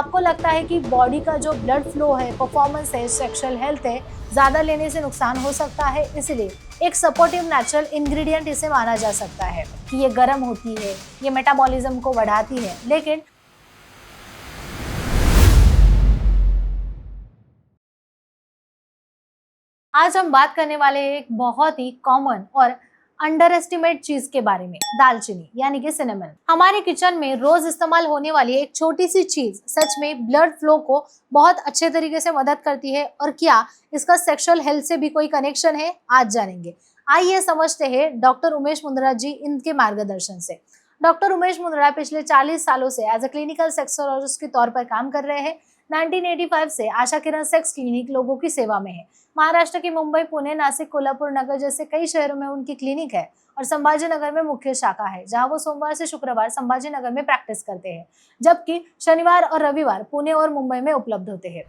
आपको लगता है कि बॉडी का जो ब्लड फ्लो है, परफॉर्मेंस है, सेक्सुअल हेल्थ है, ज़्यादा लेने से नुकसान हो सकता है, इसलिए एक सपोर्टिव नेचुरल इंग्रेडिएंट इसे माना जा सकता है कि ये गर्म होती है, ये मेटाबॉलिज्म को बढ़ाती है। लेकिन आज हम बात करने वाले हैं एक बहुत ही कॉमन और अंडर एस्टिमेट चीज के बारे में, दालचीनी यानी कि सिनेमन। हमारे किचन में रोज इस्तेमाल होने वाली एक छोटी सी चीज सच में ब्लड फ्लो को बहुत अच्छे तरीके से मदद करती है, और क्या इसका सेक्सुअल हेल्थ से भी कोई कनेक्शन है, आज जानेंगे। आइए समझते हैं डॉक्टर उमेश मुंदड़ा जी इनके मार्गदर्शन से। डॉक्टर उमेश मुंदड़ा पिछले 40 सालों से एज ए क्लिनिकल सेक्सोलॉजिस्ट के तौर पर काम कर रहे हैं। 1985 से आशा किरण सेक्स क्लिनिक लोगों की सेवा में है। महाराष्ट्र के मुंबई, पुणे, नासिक, कोल्हापुर नगर जैसे कई शहरों में उनकी क्लिनिक है और संभाजी नगर में मुख्य शाखा है, जहां वो सोमवार से शुक्रवार संभाजी नगर में प्रैक्टिस करते हैं, जबकि शनिवार और रविवार पुणे और मुंबई में उपलब्ध होते हैं।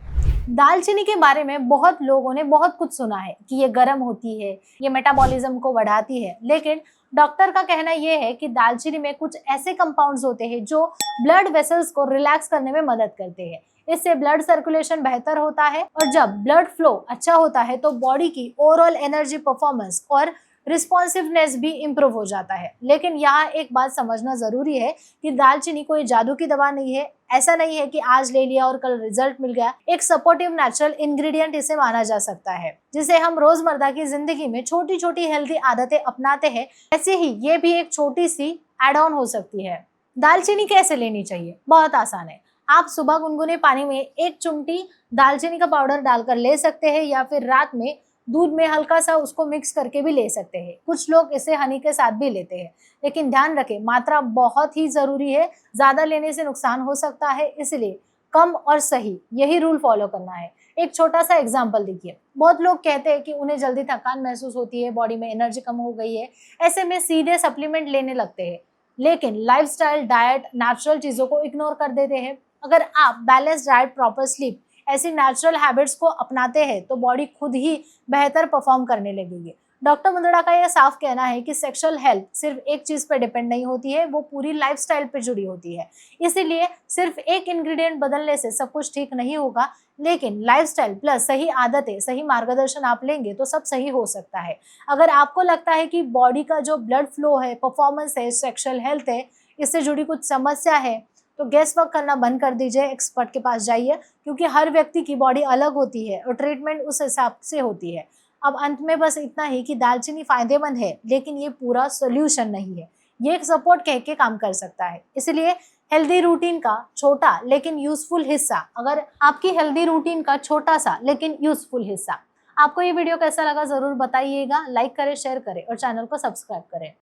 दालचीनी के बारे में बहुत लोगों ने बहुत कुछ सुना है कि ये गर्म होती है, ये मेटाबॉलिज्म को बढ़ाती है, लेकिन डॉक्टर का कहना यह है कि दालचीनी में कुछ ऐसे कंपाउंड्स होते हैं जो ब्लड वेसल्स को रिलैक्स करने में मदद करते हैं। इससे ब्लड सर्कुलेशन बेहतर होता है, और जब ब्लड फ्लो अच्छा होता है तो बॉडी की ओवरऑल एनर्जी, परफॉर्मेंस और रिस्पॉन्सिवनेस भी इम्प्रूव हो जाता है। लेकिन यहाँ एक बात समझना जरूरी है कि दालचीनी कोई जादू की दवा नहीं है। ऐसा नहीं है कि आज ले लिया और कल रिजल्ट मिल गया। एक सपोर्टिव नेचुरल इंग्रेडिएंट इसे माना जा सकता है, जिसे हम रोजमर्रा की जिंदगी में छोटी छोटी हेल्दी आदतें अपनाते हैं, ऐसे ही ये भी एक छोटी सी एड ऑन हो सकती है। दालचीनी कैसे लेनी चाहिए? बहुत आसान है। आप सुबह गुनगुने पानी में 1 चिमटी दालचीनी का पाउडर डालकर ले सकते हैं, या फिर रात में दूध में हल्का सा उसको मिक्स करके भी ले सकते हैं। कुछ लोग इसे हनी के साथ भी लेते हैं, लेकिन ध्यान रखें, मात्रा बहुत ही जरूरी है। ज्यादा लेने से नुकसान हो सकता है, इसलिए कम और सही, यही रूल फॉलो करना है। एक छोटा सा एग्जाम्पल देखिए। बहुत लोग कहते हैं कि उन्हें जल्दी थकान महसूस होती है, बॉडी में एनर्जी कम हो गई है, ऐसे में सीधे सप्लीमेंट लेने लगते हैं, लेकिन लाइफस्टाइल, डाइट, नेचुरल चीजों को इग्नोर कर देते हैं। अगर आप बैलेंस डाइट, प्रॉपर स्लीप, ऐसी नेचुरल हैबिट्स को अपनाते हैं तो बॉडी खुद ही बेहतर परफॉर्म करने लगेगी। डॉक्टर मुंदड़ा का यह साफ कहना है कि सेक्सुअल हेल्थ सिर्फ एक चीज पर डिपेंड नहीं होती है, वो पूरी लाइफस्टाइल पे जुड़ी होती है। इसीलिए सिर्फ एक इंग्रेडिएंट बदलने से सब कुछ ठीक नहीं होगा, लेकिन लाइफस्टाइल प्लस सही आदतें, सही मार्गदर्शन आप लेंगे तो सब सही हो सकता है। अगर आपको लगता है कि बॉडी का जो ब्लड फ्लो है, परफॉर्मेंस है, सेक्सुअल हेल्थ है, इससे जुड़ी कुछ समस्या है, तो गेस वर्क करना बंद कर दीजिए, एक्सपर्ट के पास जाइए, क्योंकि हर व्यक्ति की बॉडी अलग होती है और ट्रीटमेंट उस हिसाब से होती है। अब अंत में बस इतना ही कि दालचीनी फायदेमंद है, लेकिन ये पूरा सोल्यूशन नहीं है। ये एक सपोर्ट कह के काम कर सकता है। इसलिए हेल्दी रूटीन का छोटा लेकिन यूजफुल हिस्सा, अगर आपकी हेल्दी रूटीन का छोटा सा लेकिन यूजफुल हिस्सा। आपको ये वीडियो कैसा लगा जरूर बताइएगा। लाइक करें, शेयर करें और चैनल को सब्सक्राइब करें।